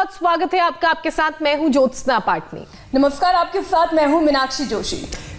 बहुत स्वागत है आपका। आपके साथ मैं हूं ज्योत्सना पाटनी। नमस्कार, आपके साथ मैं हूं मीनाक्षी जोशी।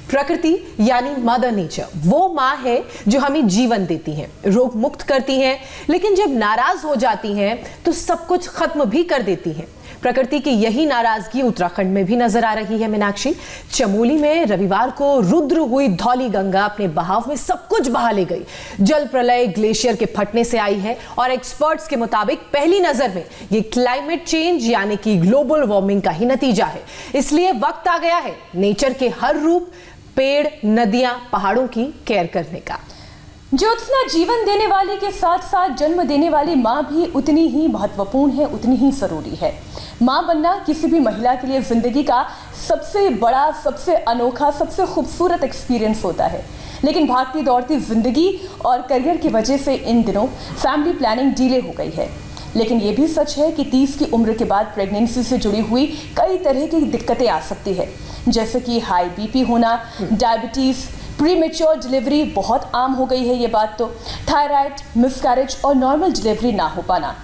प्रकृति यानी मदर नेचर वो माँ है जो हमें जीवन देती है, रोग मुक्त करती है, लेकिन जब नाराज हो जाती है तो सब कुछ खत्म भी कर देती है। प्रकृति की यही नाराजगी उत्तराखंड में भी नजर आ रही है। मीनाक्षी, चमोली में रविवार को रुद्र हुई धौली गंगा अपने बहाव में सब कुछ बहा ले गई। जल प्रलय ग्लेशियर के फटने से आई है और एक्सपर्ट्स के मुताबिक पहली नजर में ये क्लाइमेट चेंज यानी कि ग्लोबल वार्मिंग का ही नतीजा है। इसलिए वक्त आ गया है नेचर के हर रूप, पेड़, नदियां, पहाड़ों की केयर करने का। ज्योत्सना, जीवन देने वाली के साथ साथ जन्म देने वाली माँ भी उतनी ही महत्वपूर्ण है, उतनी ही जरूरी है। माँ बनना किसी भी महिला के लिए जिंदगी का सबसे बड़ा, सबसे अनोखा, सबसे खूबसूरत एक्सपीरियंस होता है। लेकिन भागती दौड़ती जिंदगी और करियर की वजह से इन दिनों फैमिली प्लानिंग डिले हो गई है। लेकिन ये भी सच है कि 30 की उम्र के बाद प्रेगनेंसी से जुड़ी हुई कई तरह की दिक्कतें आ सकती है, जैसे कि हाई बीपी होना, डायबिटीज, प्रीमेच्योर डिलीवरी बहुत आम हो गई है ये बात तो, थायराइड, मिसकैरेज और नॉर्मल डिलीवरी ना हो पाना।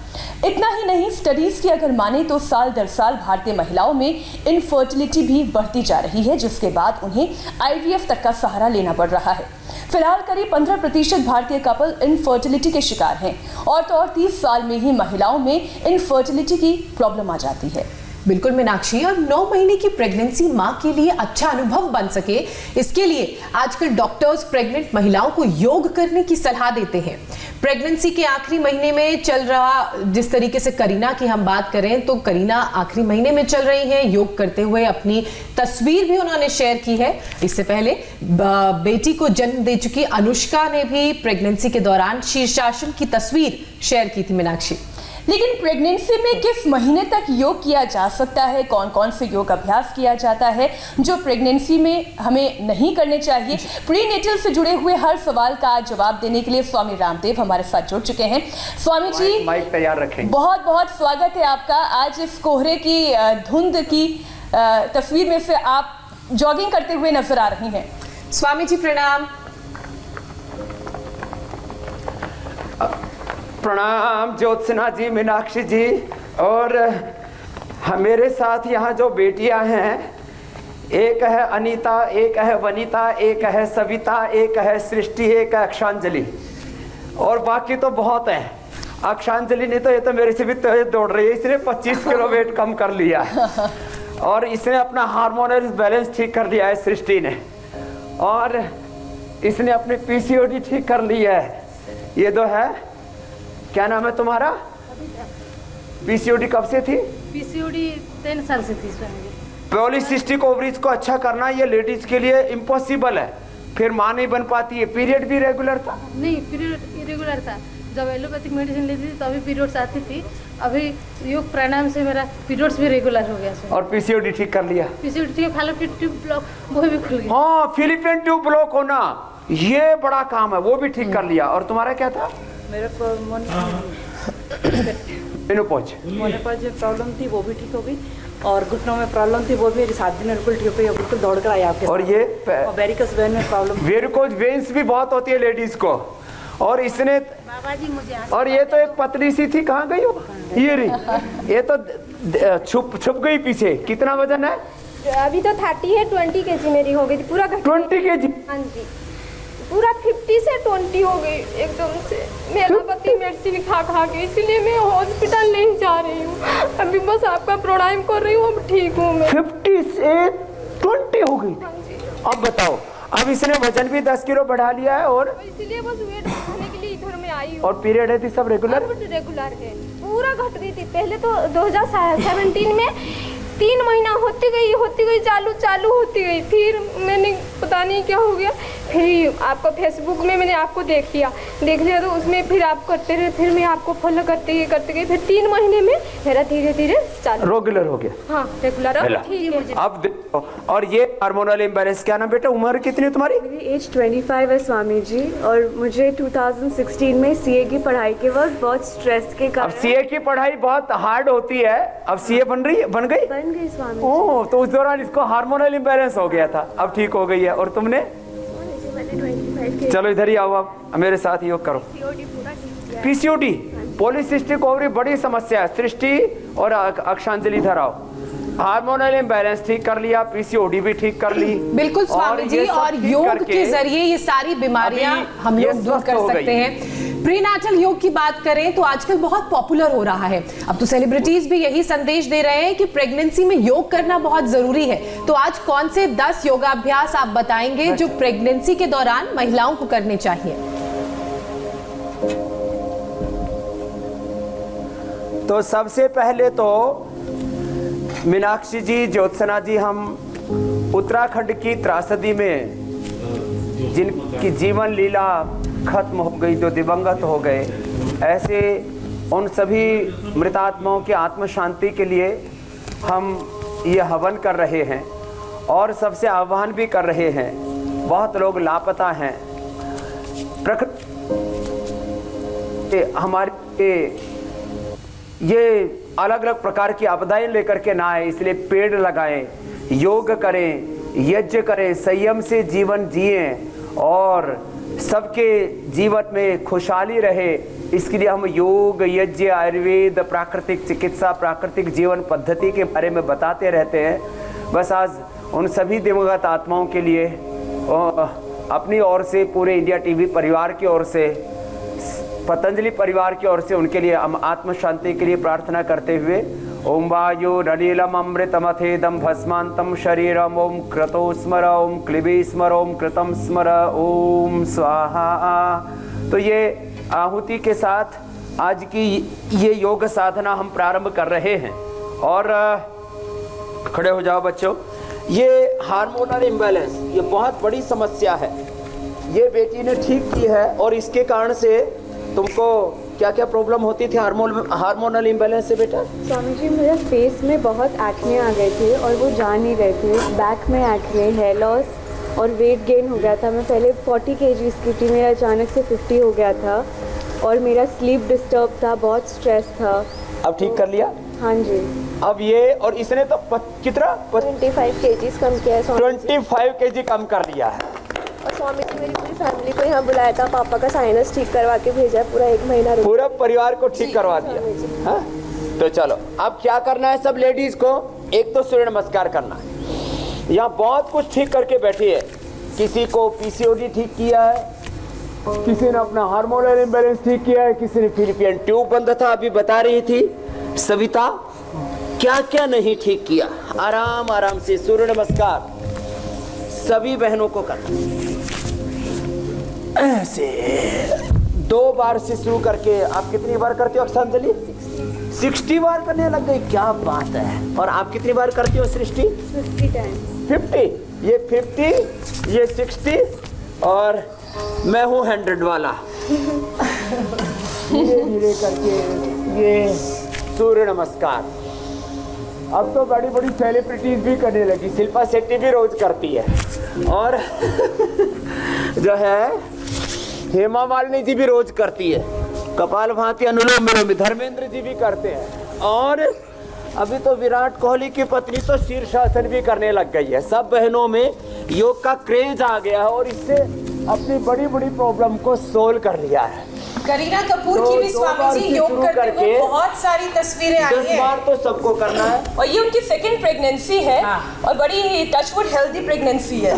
इतना ही नहीं, स्टडीज की अगर माने तो साल दर साल भारतीय महिलाओं में इनफर्टिलिटी भी बढ़ती जा रही है, जिसके बाद उन्हें आईवीएफ तक का सहारा लेना पड़ रहा है। फिलहाल करीब 15% भारतीय कपल इनफर्टिलिटी के शिकार हैं और तो और 30 साल में ही महिलाओं में इनफर्टिलिटी की प्रॉब्लम आ जाती है। बिल्कुल मीनाक्षी, और 9 महीने की प्रेगनेंसी माँ के लिए अच्छा अनुभव बन सके, इसके लिए आजकल डॉक्टर्स प्रेग्नेंट महिलाओं को योग करने की सलाह देते हैं। प्रेगनेंसी के आखिरी महीने में चल रहा, जिस तरीके से करीना की हम बात करें तो करीना आखिरी महीने में चल रही हैं, योग करते हुए अपनी तस्वीर भी उन्होंने शेयर की है। इससे पहले बेटी को जन्म दे चुकी अनुष्का ने भी प्रेगनेंसी के दौरान शीर्षासन की तस्वीर शेयर की थी। मीनाक्षी, लेकिन प्रेगनेंसी में किस महीने तक योग किया जा सकता है, कौन कौन से योग अभ्यास किया जाता है जो प्रेगनेंसी में हमें नहीं करने चाहिए, प्रीनेटल से जुड़े हुए हर सवाल का आज जवाब देने के लिए स्वामी रामदेव हमारे साथ जुड़ चुके हैं। स्वामी जी, माइक तैयार रखें। बहुत बहुत स्वागत है आपका। आज इस कोहरे की धुंध की तस्वीर में से आप जॉगिंग करते हुए नजर आ रही हैं। स्वामी जी प्रणाम। प्रणाम ज्योत्सना जी, मीनाक्षी जी, और मेरे साथ यहाँ जो बेटियां हैं, एक है अनीता, एक है वनीता, एक है सविता, एक है सृष्टि, एक है अक्षांजलि, और बाकी तो बहुत है। अक्षांजलि ने तो, ये तो मेरे से भी तेज दौड़ रही है, इसने 25 किलो वेट कम कर लिया और इसने अपना हार्मोनल बैलेंस ठीक कर लिया है सृष्टि ने, और इसने अपनी पीसीओडी ठीक कर ली है। ये दो है, क्या नाम है तुम्हारा? पीसीओडी कब से थी? पीसीओडी 3 साल से थी। पॉलीसिस्टिक ओवरीज को अच्छा करना ये लेडीज के लिए इम्पॉसिबल है, फिर माँ नहीं बन पाती है। पीरियड भी रेगुलर था? नहीं, पीरियड इरेगुलर था। जब एलोपैथिक मेडिसिन लेती थी तभी पीरियड्स आती थी। अभी योग प्राणायाम से मेरा पीरियड्स भी रेगुलर हो गया है। और पीसीओडी ठीक कर लिया? पीसीओडी ठीक, फैलोपियन ट्यूब ब्लॉक वो भी खुल गया। हाँ, फिलिपियन ट्यूब ब्लॉक होना ये बड़ा काम है, वो भी ठीक कर लिया। और तुम्हारा क्या था? मेरे को मेनोपॉज जो प्रॉब्लम थी वो भी ठीक हो गई, और घुटनों में प्रॉब्लम थी वो भी 7 दिन में बिल्कुल ठीक हो गई, बिल्कुल दौड़ कर आई आपके। और ये वेरिकोस वेन में प्रॉब्लम, वेरिकोस वेन्स भी बहुत होती है लेडीज को, और इसने, और ये तो एक पतली सी थी, कहाँ गई वो? ये रही, ये तो छुप गई पीछे। कितना वजन है अभी? तो 30 है, 20 kg मेरी हो गई थी पूरा। 20 kg? हाँ जी, पूरा 50 से 20 हो गई एकदम से। मेरा पति मेडिसिन खा के, इसलिए मैं हॉस्पिटल नहीं जा रही हूँ। अभी बस आपका प्राणायाम कर रही हूँ, अब ठीक हूँ मैं। 50 से 20 हो गई? हाँ जी। अब बताओ, अब इसने वजन भी 10 किलो बढ़ा लिया है, और इसलिए बस वेट बढ़ाने के लिए इधर में आई हूँ। और पीरियड है थी सब रेगुलर? रेगुलर है, पूरा घट गई थी। पहले तो 2017 में 3 महीना होती गई चालू होती गई। फिर मैंने पता नहीं क्या हो गया, फिर आपका फेसबुक में मैंने आपको देख लिया तो उसमें फिर आप करते रहे, फिर मैं आपको फॉलो करते गई। फिर 3 महीने में मेरा धीरे धीरे चालू रेगुलर हो गया। हाँ, रेगुलर अब ठीक है। अब देखो, और ये हार्मोनल इम्बैलेंस, क्या नाम बेटा, उम्र कितनी है तुम्हारी? मेरी एज 25 है स्वामी जी, और मुझे 2016 में सीए की पढ़ाई के वक्त बहुत स्ट्रेस के कारण। अब सीए की पढ़ाई बहुत हार्ड होती है, अब सीए बन गई स्वामी। ओह, तो उस दौरान इसको हार्मोनल इम्बैलेंस हो गया था, अब ठीक हो गई है। और तुमने? चलो इधर ही आओ, आप मेरे साथ योग करो। पीसीओडी पॉलीसिस्टिक ओवरी बड़ी समस्या है, सृष्टि और अक्षांजलि धराओ। हार्मोनल इम्बैलेंस ठीक कर लिया, पीसीओडी भी ठीक कर ली। बिल्कुल स्वामी जी, और योग के जरिए ये सारी बीमारियां हम लोग दूर कर सकते हैं। प्रीनेटल योग की बात करें तो आजकल बहुत पॉपुलर हो रहा है। अब तो सेलिब्रिटीज भी यही संदेश दे रहे हैं कि प्रेगनेंसी में योग करना बहुत जरूरी है। तो आज कौन से 10 योगाभ्यास आप बताएंगे जो प्रेगनेंसी के दौरान महिलाओं को करने चाहिए? तो सबसे पहले तो मीनाक्षी जी, ज्योत्सना जी, हम उत्तराखंड की त्रासदी में जिनकी जीवन लीला खत्म हो गई, जो दिवंगत हो गए, ऐसे उन सभी मृतात्माओं की आत्म शांति के लिए हम ये हवन कर रहे हैं और सबसे आह्वान भी कर रहे हैं। बहुत लोग लापता हैं, हमारे ये अलग अलग प्रकार की आपदाएं लेकर के ना आए, इसलिए पेड़ लगाएं, योग करें, यज्ञ करें, संयम से जीवन जिएं और सबके जीवन में खुशहाली रहे। इसके लिए हम योग, यज्ञ, आयुर्वेद, प्राकृतिक चिकित्सा, प्राकृतिक जीवन पद्धति के बारे में बताते रहते हैं। बस आज उन सभी दिवंगत आत्माओं के लिए अपनी ओर से, पूरे इंडिया टीवी परिवार की ओर से, पतंजलि परिवार की ओर से उनके लिए हम आत्म शांति के लिए प्रार्थना करते हुए ओम वायु रनीलम अमृतमथेदम भस्मांतम शरीरम ओम क्रतो स्मर ओम क्लिबी स्मर ओम कृतम स्मर ओम स्वाहा। तो ये आहुति के साथ आज की ये योग साधना हम प्रारंभ कर रहे हैं। और खड़े हो जाओ बच्चों। ये हार्मोनल इम्बैलेंस ये बहुत बड़ी समस्या है, ये बेटी ने ठीक की है। और इसके कारण से तुमको क्या क्या प्रॉब्लम होती थी हार्मोनल इम्बैलेंस से बेटा? स्वामी जी, मेरे फेस में बहुत एक्ने आ गए थे और वो जा नहीं रहे थे। बैक में एक्ने, हेयर लॉस और वेट गेन हो गया था। मैं पहले 40 kg की थी, मेरा अचानक से 50 हो गया था। और मेरा स्लीप डिस्टर्ब था, बहुत स्ट्रेस था। अब ठीक कर लिया? हाँ जी। अब ये और इसने तो कितना 25 kg कम किया है स्वामी जी। 25 kg कम कर लिया है। और स्वामी जी, मेरी पूरी फैमिली को यहाँ बुलाया था, पापा का साइनस ठीक करवा के भेजा, पूरा 1 महीना रुका। पूरा परिवार को ठीक करवा दिया। हाँ? तो चलो अब क्या करना है सब लेडीज को? एक तो सूर्य नमस्कार करना है। यहाँ बहुत कुछ ठीक करके बैठी है। किसी को पीसीओडी ठीक किया है, किसी ने अपना हार्मोनल इम्बैलेंस ठीक किया है, किसी ने फिलिपियन ट्यूब बंद था, अभी बता रही थी सविता क्या क्या नहीं ठीक किया। आराम आराम से सूर्य नमस्कार सभी बहनों को करना। ऐसे 2 बार से शुरू करके आप कितनी बार करते हो अक्षांजलि? 60 बार करने लग गई, क्या बात है। और आप कितनी बार करती हो सृष्टि? 50 टाइम्स। 50, ये 50, ये 60 और मैं हूँ 100 वाला। धीरे धीरे करके ये सूर्य नमस्कार अब तो बड़ी बड़ी सेलिब्रिटीज भी करने लगी। शिल्पा शेट्टी भी रोज करती है और जो है हेमा मालिनी जी भी रोज करती है। कपालभाति, अनुलोम विलोम धर्मेंद्र जी भी करते हैं। और अभी तो विराट कोहली की पत्नी तो शीर्षासन भी करने लग गई है। सब बहनों में योग का क्रेज आ गया है और इससे अपनी बड़ी बड़ी प्रॉब्लम को सोल्व कर लिया है। करीना कपूर की भी स्वामी जी योग करते हुए बहुत सारी तस्वीरें आई हैं। 10 बार तो सबको करना है। और ये उनकी सेकंड प्रेगनेंसी है। हाँ। और बड़ी टचवुड हेल्दी प्रेगनेंसी है।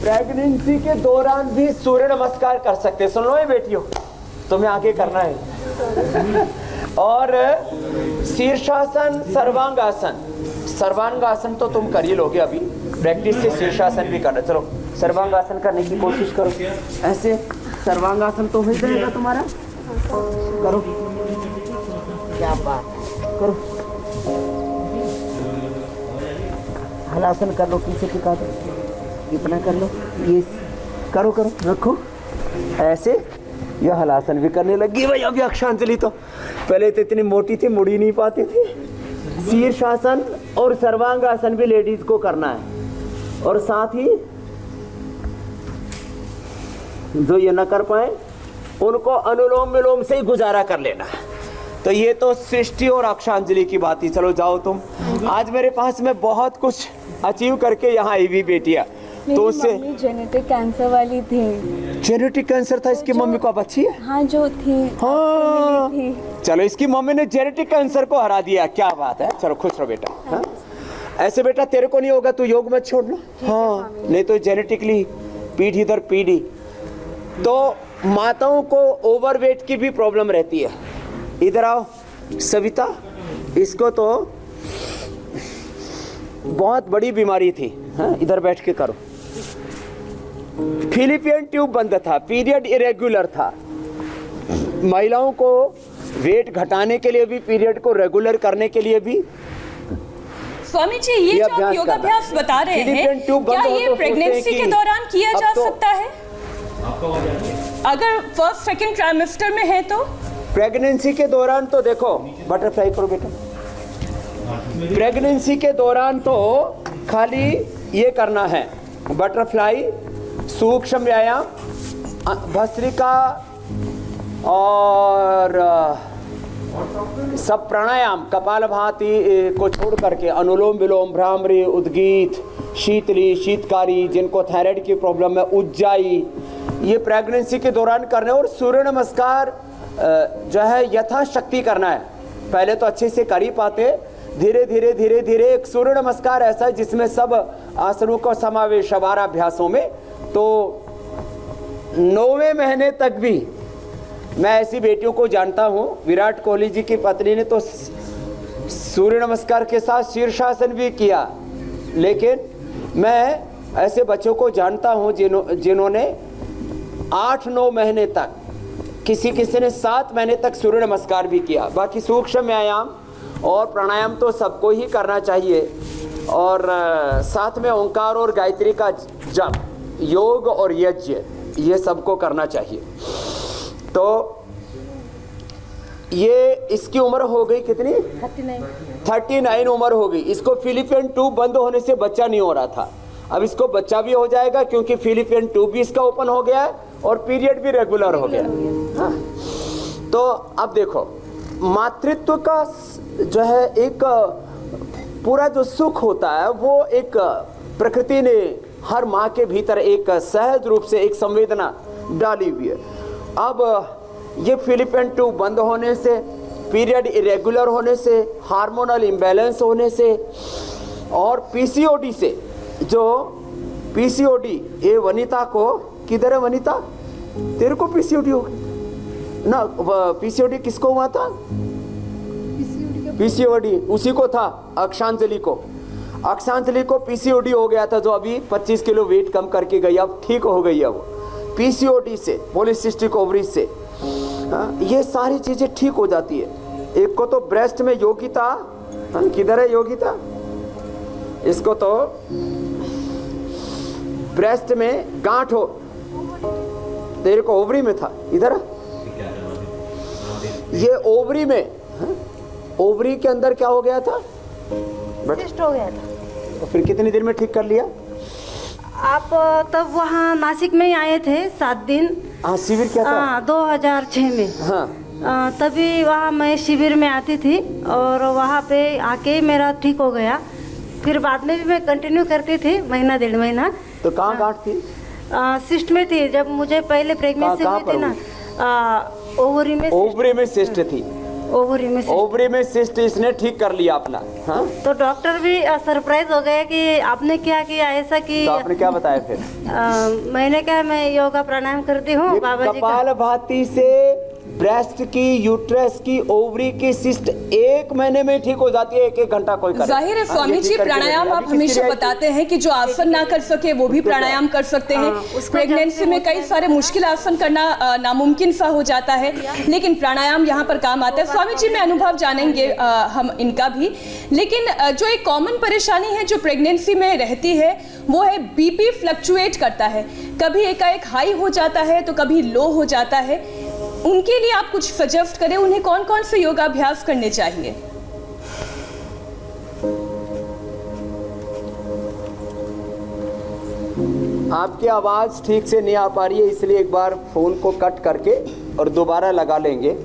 प्रेगनेंसी के दौरान भी सूर्य नमस्कार कर सकते हैं। सुन लो ये बेटियों, तुम्हें आगे करना है। और शीर्षासन, सर्वांगासन। सर्वांगासन तो तुम कर ही लोगे, अभी प्रैक्टिस से शीर्षासन भी करना। चलो सर्वांगासन करने की कोशिश करो। ऐसे सर्वांगासन तो हो जाएगा तुम्हारा। करो, क्या बात है, करो। हलासन कर लो, पीछे टिका दो, इतना कर लो, ये करो करो, रखो ऐसे। यह हलासन भी करने लगी भाई अभी अक्षांजलि। तो पहले तो इतनी मोटी थी, मुड़ी नहीं पाती थी। शीर्षासन और सर्वांगासन भी लेडीज को करना है। और साथ ही जो ये न कर पाए उनको अनुलोम विलोम से ही गुजारा कर लेना है। तो ये तो सृष्टि और अक्षांजलि की बात ही। चलो जाओ तुम। आज मेरे पास में बहुत कुछ अचीव करके यहाँ आई हुई बेटियाँ। मेरी तो उससे मम्मी जेनेटिक कैंसर वाली थी। जेनेटिक कैंसर था इसकी मम्मी को, अब अच्छी है। हाँ जो थी, हाँ आपसे मिली थी। चलो इसकी मम्मी ने जेनेटिक कैंसर को हरा दिया, क्या बात है। चलो खुश रहो बेटा। हाँ? ऐसे बेटा तेरे को नहीं होगा, तू योग मत छोड़ना। हाँ नहीं तो जेनेटिकली पीढ़ी दर पीढ़ी। तो माताओं को ओवरवेट की भी प्रॉब्लम रहती है। इधर आओ सविता, इसको तो बहुत बड़ी बीमारी थी। हाँ इधर बैठ के करो। फिलिपियन ट्यूब बंद था, पीरियड इरेगुलर था। महिलाओं को वेट घटाने के लिए भी, पीरियड को रेगुलर करने के लिए भी स्वामी जी ये जो आप योगाभ्यास बता रहे हैं, क्या ये प्रेगनेंसी के दौरान किया जा सकता है? अगर फर्स्ट सेकंड ट्राइमेस्टर में है तो? प्रेगनेंसी के दौरान तो देखो, बटरफ्लाई करो बेटा। प्रेगनेंसी के दौरान तो खाली ये करना है, बटरफ्लाई, सूक्ष्म व्यायाम, भस्त्रिका और सब प्राणायाम, कपालभाति को छोड़ करके अनुलोम विलोम, भ्रामरी, उद्गीत, शीतली, शीतकारी, जिनको थायराइड की प्रॉब्लम है, उज्जाई, ये प्रेगनेंसी के दौरान करने। और सूर्य नमस्कार जो है यथाशक्ति करना है। पहले तो अच्छे से कर ही पाते, धीरे धीरे धीरे धीरे। एक सूर्य नमस्कार ऐसा है जिसमें सब आसनों का समावेश है 12 अभ्यासों में। तो 9वें महीने तक भी मैं ऐसी बेटियों को जानता हूँ। विराट कोहली जी की पत्नी ने तो सूर्य नमस्कार के साथ शीर्षासन भी किया। लेकिन मैं ऐसे बच्चों को जानता हूँ जिन्होंने 8-9 महीने तक, किसी ने 7 महीने तक सूर्य नमस्कार भी किया। बाकी सूक्ष्म व्यायाम और प्राणायाम तो सबको ही करना चाहिए। और साथ में ओंकार और गायत्री का जप, योग और यज्ञ, ये सबको करना चाहिए। तो ये इसकी उम्र हो गई कितनी? 39 उम्र हो गई। इसको फिलिपियन ट्यूब बंद होने से बच्चा नहीं हो रहा था, अब इसको बच्चा भी हो जाएगा क्योंकि फिलिपियन ट्यूब भी इसका ओपन हो गया है और पीरियड भी रेगुलर हो गया। हाँ। तो अब देखो, मातृत्व का जो है एक पूरा जो सुख होता है वो एक प्रकृति ने हर माँ के भीतर एक सहज रूप से एक संवेदना डाली हुई है। अब ये फिलिपियन ट्यूब बंद होने से, पीरियड इरेगुलर होने से, हार्मोनल इम्बैलेंस होने से और पीसीओडी से, जो पीसीओडी, ये वनिता को, किधर है वनिता? तेरे को पीसीओडी हो गई ना? पीसीओडी किसको हुआ था? पीसीओडी उसी को था, अक्षांजलि को। अक्षांजलि को पीसीओडी हो गया था, जो अभी 25 किलो वेट कम करके गई, अब ठीक हो गई है वो। पीसीओडी से, पॉलीसिस्टिक ओवरी से, ये सारी चीजें ठीक हो जाती है। एक को तो ब्रेस्ट में योगिता, किधर है योगिता? इसको तो ब्रेस्ट में गांठ हो, तेरे को ओवरी में था, इधर ये ओवरी में, ओवरी के अंदर क्या हो गया था? सिस्ट हो गया था। तो फिर कितनी देर में ठीक कर लिया? आप तब वहाँ नासिक में ही आए थे 7 दिन। हाँ, शिविर क्या था? 2006 में। हाँ। तभी वहाँ मैं शिविर में आती थी और वहाँ पे आके मेरा ठीक हो गया। फिर बाद में भी मैं कंटिन्यू करती थी, महीना 1.5 महीना। तो कहाँ गांठ थी? सिस्ट में थी, जब मुझे पहले प्रेगनेंसी हुई थी ना, ओवरी में। ओवरी में सिस्ट थी। ओवरी में सिस्ट। ओवरी में सिस्ट इसने ठीक कर लिया अपना। हाँ? तो डॉक्टर भी सरप्राइज हो गए कि आपने क्या किया, ऐसा कि। तो आपने क्या बताया फिर? मैंने कहा मैं योगा प्राणायाम करती हूँ बाबा जी का। कपालभाति से ब्रेस्ट की, यूट्रस की, ओवरी की सिस्ट 1 महीने में ठीक हो जाती है। 1-1 घंटा कोई करे। जाहिर है स्वामी जी, प्राणायाम आप हमेशा बताते हैं कि जो आसन ना कर सके वो भी प्राणायाम कर सकते हैं। प्रेगनेंसी में कई सारे मुश्किल आसन करना नामुमकिन सा हो जाता है, लेकिन प्राणायाम यहाँ पर काम आता है। स्वामी जी, मैं अनुभव जानेंगे हम इनका भी, लेकिन जो एक कॉमन परेशानी है जो प्रेगनेंसी में रहती है वो है बीपी फ्लक्चुएट करता है, कभी एकाएक हाई हो जाता है तो कभी लो हो जाता है। उनके लिए आप कुछ सजेस्ट करें, उन्हें कौन कौन से योगाभ्यास करने चाहिए? आपकी आवाज ठीक से नहीं आ पा रही है, इसलिए एक बार फोन को कट करके और दोबारा लगा लेंगे।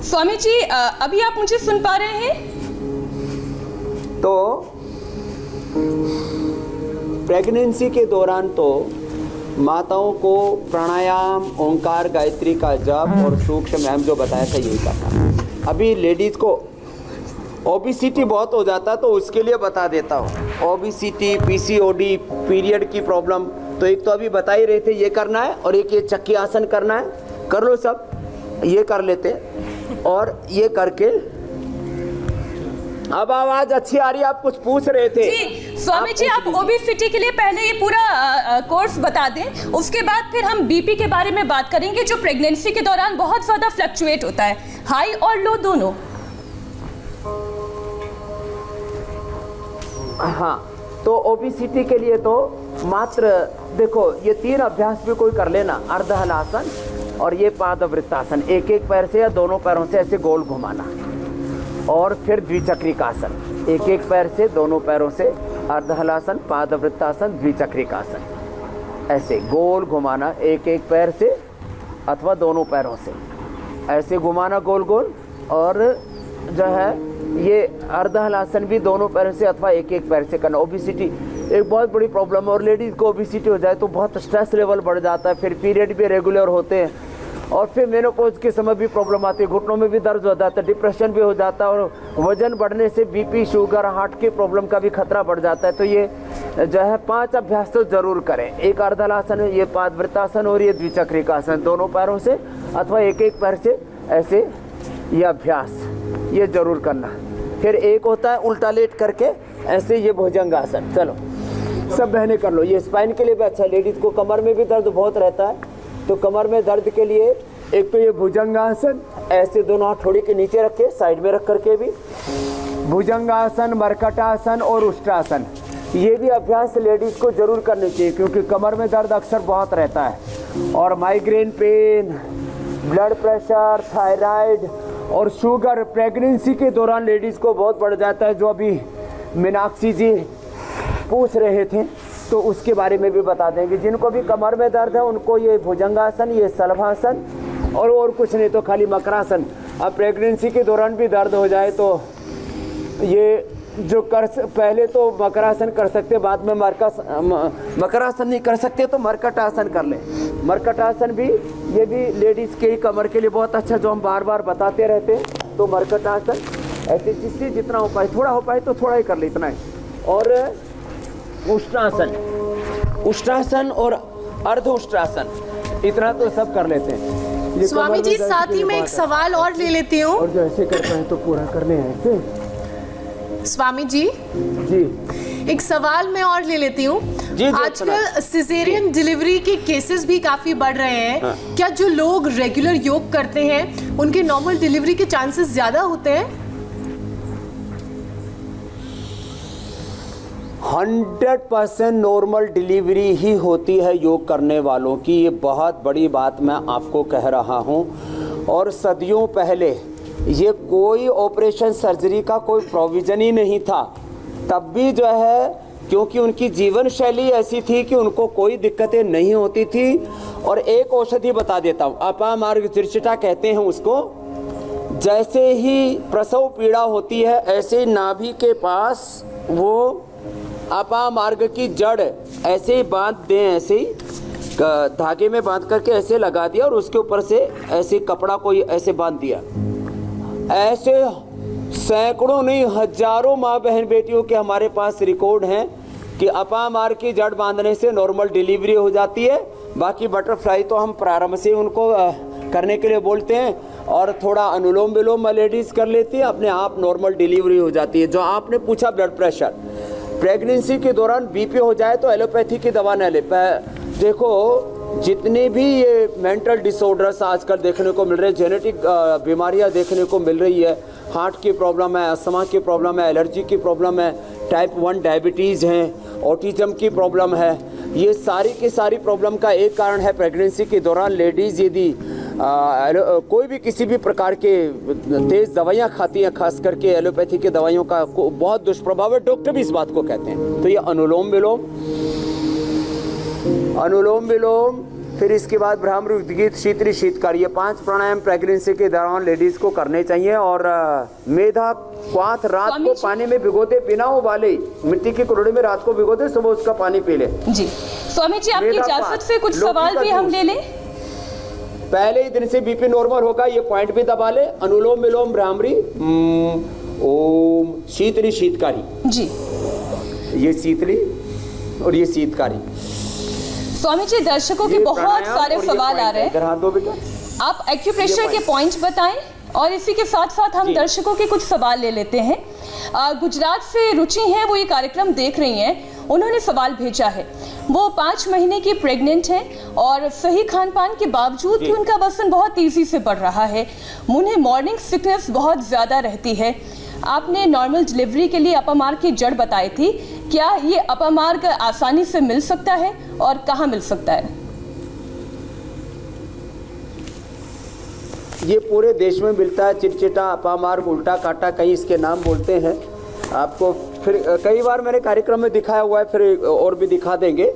स्वामी जी, अभी आप मुझे सुन पा रहे हैं? तो प्रेगनेंसी के दौरान तो माताओं को प्राणायाम, ओंकार, गायत्री का जप और सूक्ष्म व्यायाम जो बताया था यही करना। अभी लेडीज़ को ओबेसिटी बहुत हो जाता तो उसके लिए बता देता हूँ। ओबेसिटी, पीसीओडी, पीरियड की प्रॉब्लम, तो एक तो अभी बता ही रहे थे ये करना है, और एक ये चक्की आसन करना है, कर लो सब, ये कर लेते और ये करके। अब आवाज अच्छी आ रही है, आप कुछ पूछ रहे थे। जी स्वामी जी, आप ओबेसिटी के लिए पहले ये पूरा कोर्स बता दें, उसके बाद फिर हम बीपी के बारे में बात करेंगे, जो प्रेगनेंसी के दौरान बहुत ज़्यादा फ्लक्चुएट होता है, हाई और लो दोनों। हाँ, तो ओबेसिटी के लिए तो मात्र देखो ये 3 अभ्यास भी कोई कर लेना, अर्ध हलासन और ये पादवृत्तासन, एक एक पैर से या दोनों पैरों से ऐसे गोल घुमाना, और फिर द्विचक्रिकासन, एक एक पैर से दोनों पैरों से अर्ध हलासन, पादवृत्तासन, द्विचक्रिकासन, ऐसे गोल घुमाना, एक एक पैर से अथवा दोनों पैरों से ऐसे घुमाना गोल गोल। और जो है ये अर्ध हलासन भी दोनों पैरों से अथवा एक एक पैर से करना। ओबेसिटी एक बहुत बड़ी प्रॉब्लम है, और लेडीज़ को ओबेसिटी हो जाए तो बहुत स्ट्रेस लेवल बढ़ जाता है, फिर पीरियड भी रेगुलर होते हैं, और फिर मेनोपॉज के समय भी प्रॉब्लम आती है, घुटनों में भी दर्द हो जाता है, डिप्रेशन भी हो जाता है, और वजन बढ़ने से बीपी, शुगर, हार्ट की प्रॉब्लम का भी खतरा बढ़ जाता है। तो ये जो है 5 अभ्यास तो जरूर करें, एक अर्धहलासन, ये पादवृत्तासन और ये द्विचक्रिकासन, दोनों पैरों से अथवा एक एक पैर से ऐसे ये अभ्यास ये जरूर करना। फिर एक होता है उल्टा लेट करके ऐसे ये भुजंगासन। चलो सब बहनें कर लो, ये स्पाइन के लिए भी अच्छा है। लेडीज़ को कमर में भी दर्द बहुत रहता है, तो कमर में दर्द के लिए एक तो ये भुजंगासन, ऐसे दोनों हाथ थोड़ी के नीचे रखे, साइड में रख करके भी भुजंगासन, मरकटासन और उष्ट्रासन, ये भी अभ्यास लेडीज़ को जरूर करने चाहिए, क्योंकि कमर में दर्द अक्सर बहुत रहता है। और migraine pain, blood pressure, thyroid और शुगर प्रेगनेंसी के दौरान लेडीज़ को बहुत बढ़ जाता है, जो अभी मीनाक्षी जी पूछ रहे थे, तो उसके बारे में भी बता देंगे। जिनको भी कमर में दर्द है उनको ये भुजंगासन, ये शलभासन और कुछ नहीं तो खाली मकरासन। अब प्रेगनेंसी के दौरान भी दर्द हो जाए तो ये जो पहले तो मकरासन कर सकते, बाद में मकरासन नहीं कर सकते तो मरकटासन कर लें। मरकटासन भी ये भी लेडीज़ के ही कमर के लिए बहुत अच्छा, जो हम बार बार बताते रहते हैं। तो मरकटासन ऐसे जिससे जितना हो पाए, थोड़ा हो पाए तो थोड़ा ही कर ले, इतना ही। और उष्ट्रासन, उष्ट्रासन और अर्ध उष्ट्रासन, इतना तो सब कर लेते हैं। स्वामी जी साथ ही मैं एक सवाल और ले लेती हूँ, और जो ऐसे करते हैं तो पूरा करने हैं ऐसे। स्वामी जी एक सवाल मैं और ले लेती हूँ। आजकल सिजेरियन डिलीवरी के केसेस भी काफी बढ़ रहे हैं। हाँ। क्या जो लोग रेगुलर योग करते हैं उनके नॉर्मल डिलीवरी के चांसेस ज्यादा होते हैं? 100% नॉर्मल डिलीवरी ही होती है योग करने वालों की। ये बहुत बड़ी बात मैं आपको कह रहा हूँ। और सदियों पहले ये कोई ऑपरेशन सर्जरी का कोई प्रोविज़न ही नहीं था, तब भी जो है क्योंकि उनकी जीवन शैली ऐसी थी कि उनको कोई दिक्कतें नहीं होती थी। और एक औषधि बता देता हूँ, अपामार्ग त्रिचिटा कहते हैं उसको। जैसे ही प्रसव पीड़ा होती है ऐसे नाभि के पास वो अपामार्ग की जड़ ऐसे ही बांध दें, ऐसे ही धागे में बांध करके ऐसे लगा दिया और उसके ऊपर से ऐसे कपड़ा को ऐसे बांध दिया। ऐसे सैकड़ों नहीं हजारों माँ बहन बेटियों के हमारे पास रिकॉर्ड हैं कि अपामार्ग की जड़ बांधने से नॉर्मल डिलीवरी हो जाती है। बाकी बटरफ्लाई तो हम प्रारंभ से उनको करने के लिए बोलते हैं, और थोड़ा अनुलोम विलोम लेडीज़ कर लेती है, अपने आप नॉर्मल डिलीवरी हो जाती है। जो आपने पूछा ब्लड प्रेशर, प्रेगनेंसी के दौरान बीपी हो जाए तो एलोपैथी की दवा न ले। देखो जितने भी ये मेंटल डिसऑर्डर्स आजकल देखने को मिल रहे हैं, जेनेटिक बीमारियां देखने को मिल रही है, हार्ट की प्रॉब्लम है, अस्थमा की प्रॉब्लम है, एलर्जी की प्रॉब्लम है, टाइप 1 डायबिटीज़ हैं, ऑटिज्म की प्रॉब्लम है, ये सारी की सारी प्रॉब्लम का एक कारण है प्रेगनेंसी के दौरान लेडीज़ यदि कोई भी किसी भी प्रकार के तेज़ दवाइयाँ खाती हैं, खास करके एलोपैथी की दवाइयों का बहुत दुष्प्रभाव है। डॉक्टर भी इस बात को कहते हैं। तो ये अनुलोम विलोम फिर इसके बाद भ्रामरी, उद्गीत, शीतली, शीतकारी, ये 5 प्राणायाम प्रेगनेंसी के दौरान लेडीज को करने चाहिए। और मेधा क्वाथ रात को पानी में भिगोते, बिना उबाले मिट्टी की कुल्हड़ी में रात को भिगोते, सुबह उसका पानी पी ले। जी स्वामी जी, आपकी इजाजत से कुछ सवाल भी हम ले लें। पहले ही दिन से बीपी नॉर्मल होगा, ये पॉइंट भी दबा ले। अनुलोम विलोम भ्रामरी, ओम, शीतली शीतकारी जी, ये शीतली और ये शीतकारी। स्वामी जी, दर्शकों के बहुत सारे सवाल आ रहे हैं, दो बेटा आप एक्यूप्रेशर के पॉइंट्स बताएं और इसी के साथ साथ हम दर्शकों के कुछ सवाल ले लेते हैं। गुजरात से रुचि हैं, वो ये कार्यक्रम देख रही हैं, उन्होंने सवाल भेजा है। वो 5 महीने की प्रेग्नेंट हैं और सही खान पान के बावजूद भी उनका वजन बहुत तेजी से बढ़ रहा है। उन्हें मॉर्निंग सिकनेस बहुत ज़्यादा रहती है। आपने नॉर्मल डिलीवरी के लिए अपमार्ग की जड़ बताई थी, क्या ये अपमार्ग आसानी से मिल सकता है और कहाँ मिल सकता है? ये पूरे देश में मिलता है। चिटचिटा, अपामार्ग, उल्टा काटा, कई इसके नाम बोलते हैं। आपको फिर कई बार मैंने कार्यक्रम में दिखाया हुआ है, फिर और भी दिखा देंगे।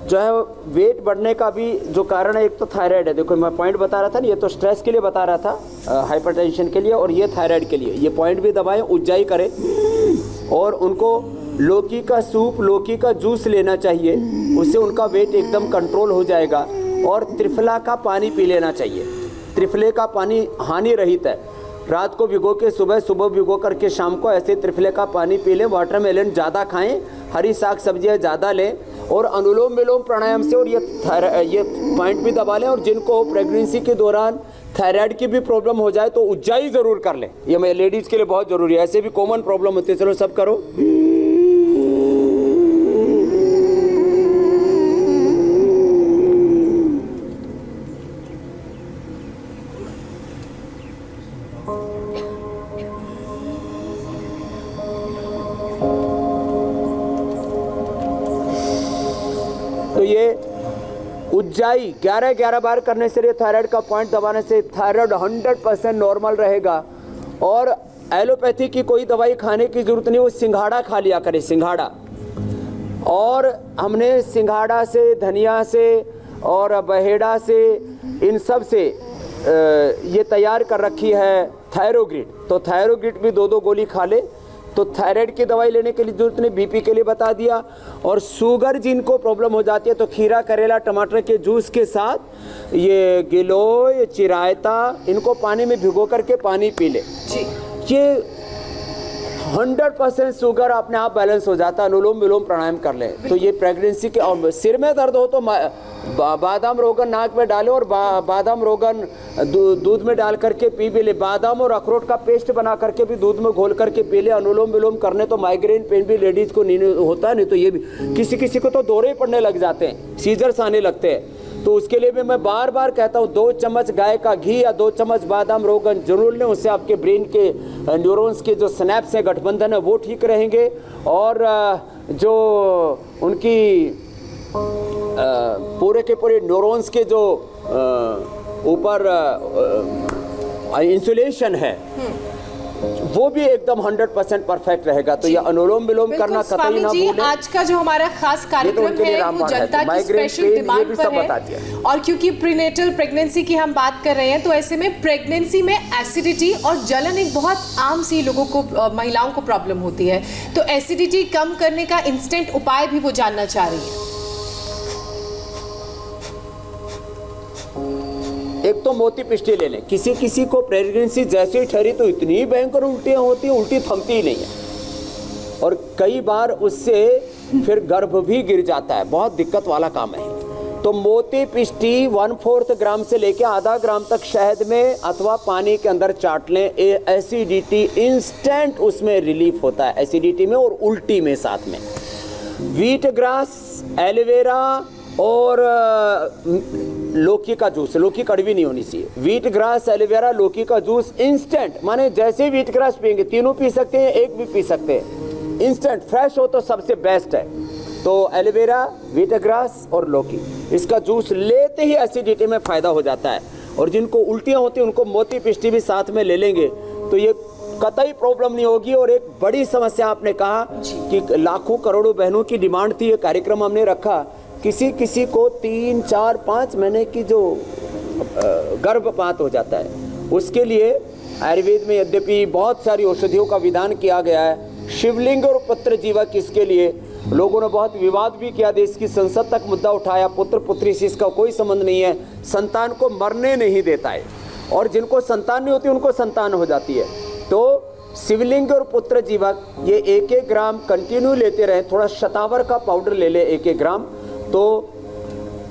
जो है वेट बढ़ने का भी जो कारण है, एक तो थायराइड है। देखो मैं पॉइंट बता रहा था ना, ये तो स्ट्रेस के लिए बता रहा था, हाइपरटेंशन के लिए, और ये थायराइड के लिए। ये पॉइंट भी दबाएं, उज्जाई करें, और उनको लौकी का सूप, लौकी का जूस लेना चाहिए, उससे उनका वेट एकदम कंट्रोल हो जाएगा। और त्रिफला का पानी पी लेना चाहिए। त्रिफले का पानी हानि रहित है, रात को भिगो के सुबह, सुबह भिगो करके शाम को, ऐसे त्रिफले का पानी पी लें। वाटरमेलन ज़्यादा खाएं, हरी साग सब्जियां ज़्यादा लें, और अनुलोम विलोम प्राणायाम से, और ये पॉइंट भी दबा लें। और जिनको प्रेगनेंसी के दौरान थायराइड की भी प्रॉब्लम हो जाए तो उज्जाई ज़रूर कर लें, ये मैं लेडीज़ के लिए बहुत ज़रूरी है। ऐसे भी कॉमन प्रॉब्लम होती है। चलो सब करो। तो ये उज्जाई 11-11 बार करने से, थायराइड का पॉइंट दबाने से थायराइड 100% नॉर्मल रहेगा। और एलोपैथी की कोई दवाई खाने की जरूरत नहीं, वो सिंघाड़ा खा लिया करे, सिंघाड़ा। और हमने सिंघाड़ा से, धनिया से और बहेड़ा से, इन सब से ये तैयार कर रखी है थायरोग्रिड। तो थायरोग्रिड भी 2-2 गोली खा ले तो थायराइड की दवाई लेने के लिए जरूरत नहीं। बीपी के लिए बता दिया। और शुगर जिनको प्रॉब्लम हो जाती है तो खीरा, करेला, टमाटर के जूस के साथ ये गिलोय, चिरायता, इनको पानी में भिगो करके पानी पी ले। ये 100% शुगर अपने आप बैलेंस हो जाता है। अनुलोम विलोम प्राणायाम कर ले तो ये प्रेगनेंसी के, और सिर में दर्द हो तो बादाम रोगन नाक में डाले, और बादाम रोगन दूध में डाल करके पी भी ले। बादाम और अखरोट का पेस्ट बना करके भी दूध में घोल करके पी ले। अनुलोम विलोम करने तो माइग्रेन पेन भी लेडीज को नहीं होता है, नहीं तो ये भी किसी को तो दौरे पड़ने लग जाते हैं, सीजर्स आने लगते हैं। तो उसके लिए भी मैं बार बार कहता हूँ 2 चम्मच गाय का घी या 2 चम्मच बादाम रोगन जरूर लें। उससे आपके ब्रेन के न्यूरॉन्स के जो स्नैप्स हैं, गठबंधन है, वो ठीक रहेंगे। और जो उनकी पूरे के पूरे न्यूरॉन्स के जो ऊपर इंसुलेशन है वो भी एकदम 100% परफेक्ट रहेगा। तो ये अनुलोम विलोम करना कतई ना भूलें। आज का जो हमारा खास कार्यक्रम है वो जनता की स्पेशल डिमांड पर है। और क्योंकि प्रीनेटल प्रेगनेंसी की हम बात कर रहे हैं, तो ऐसे में प्रेगनेंसी में एसिडिटी और जलन एक बहुत आम सी लोगों को, महिलाओं को प्रॉब्लम होती है। तो एसिडिटी कम करने का इंस्टेंट उपाय भी वो जानना चाह रही है। एक तो मोती पिष्टी ले लें। किसी को प्रेगनेंसी जैसे ही ठहरी तो इतनी भयंकर उल्टियाँ होती हैं, उल्टी थमती ही नहीं है, और कई बार उससे फिर गर्भ भी गिर जाता है। बहुत दिक्कत वाला काम है। तो मोती पिष्टी 1/4 ग्राम से लेकर आधा ग्राम तक शहद में अथवा पानी के अंदर चाट लें। एसिडिटी इंस्टेंट उसमें रिलीफ होता है, एसिडिटी में और उल्टी में साथ में। व्हीट ग्रास, एलोवेरा और लौकी का जूस, लौकी कड़वी नहीं होनी चाहिए। व्हीट ग्रास, एलोवेरा, लौकी का जूस इंस्टेंट, माने जैसे व्हीट ग्रास पियेंगे, तीनों पी सकते हैं, एक भी पी सकते हैं। इंस्टेंट फ्रेश हो तो सबसे बेस्ट है। तो एलोवेरा, व्हीट ग्रास और लौकी, इसका जूस लेते ही एसिडिटी में फ़ायदा हो जाता है। और जिनको उल्टियाँ होती हैं उनको मोती पिष्टी भी साथ में ले लेंगे तो ये कतई प्रॉब्लम नहीं होगी। और एक बड़ी समस्या आपने कहा कि लाखों करोड़ों बहनों की डिमांड थी, ये कार्यक्रम हमने रखा किसी किसी को 3, 4, 5 महीने की जो गर्भपात हो जाता है, उसके लिए आयुर्वेद में यद्यपि बहुत सारी औषधियों का विधान किया गया है, शिवलिंग और पुत्र जीवक इसके लिए लोगों ने बहुत विवाद भी किया, देश की संसद तक मुद्दा उठाया। पुत्र पुत्री से इसका कोई संबंध नहीं है, संतान को मरने नहीं देता है, और जिनको संतान नहीं होती उनको संतान हो जाती है। तो शिवलिंग और पुत्र जीवक ये 1-1 ग्राम कंटिन्यू लेते रहें, थोड़ा शतावर का पाउडर ले ले 1-1 ग्राम, तो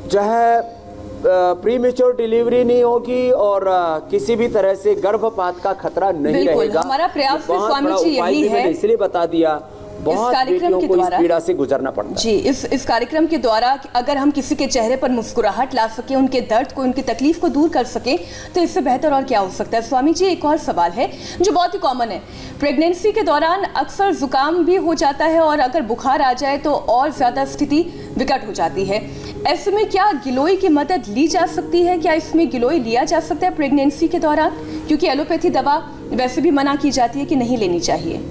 जो है प्रीमेच्योर डिलीवरी नहीं होगी और किसी भी तरह से गर्भपात का खतरा नहीं रहेगा। हमारा प्रयास भी स्वामी जी यही है, इसलिए बता दिया, बहुत बेटियों को इस पीड़ा से गुजरना पड़ता है। जी, इस कार्यक्रम के द्वारा अगर हम किसी के चेहरे पर मुस्कुराहट ला सके, उनके दर्द को, उनकी तकलीफ को दूर कर सके, तो इससे बेहतर और क्या हो सकता है। स्वामी जी, एक और सवाल है जो बहुत ही कॉमन है। प्रेगनेंसी के दौरान अक्सर जुकाम भी हो जाता है और अगर बुखार आ जाए तो और ज़्यादा स्थिति विकट हो जाती है। ऐसे में क्या गिलोय की मदद ली जा सकती है? क्या इसमें गिलोय लिया जा सकता है प्रेगनेंसी के दौरान? क्योंकि एलोपैथी दवा वैसे भी मना की जाती है कि नहीं लेनी चाहिए।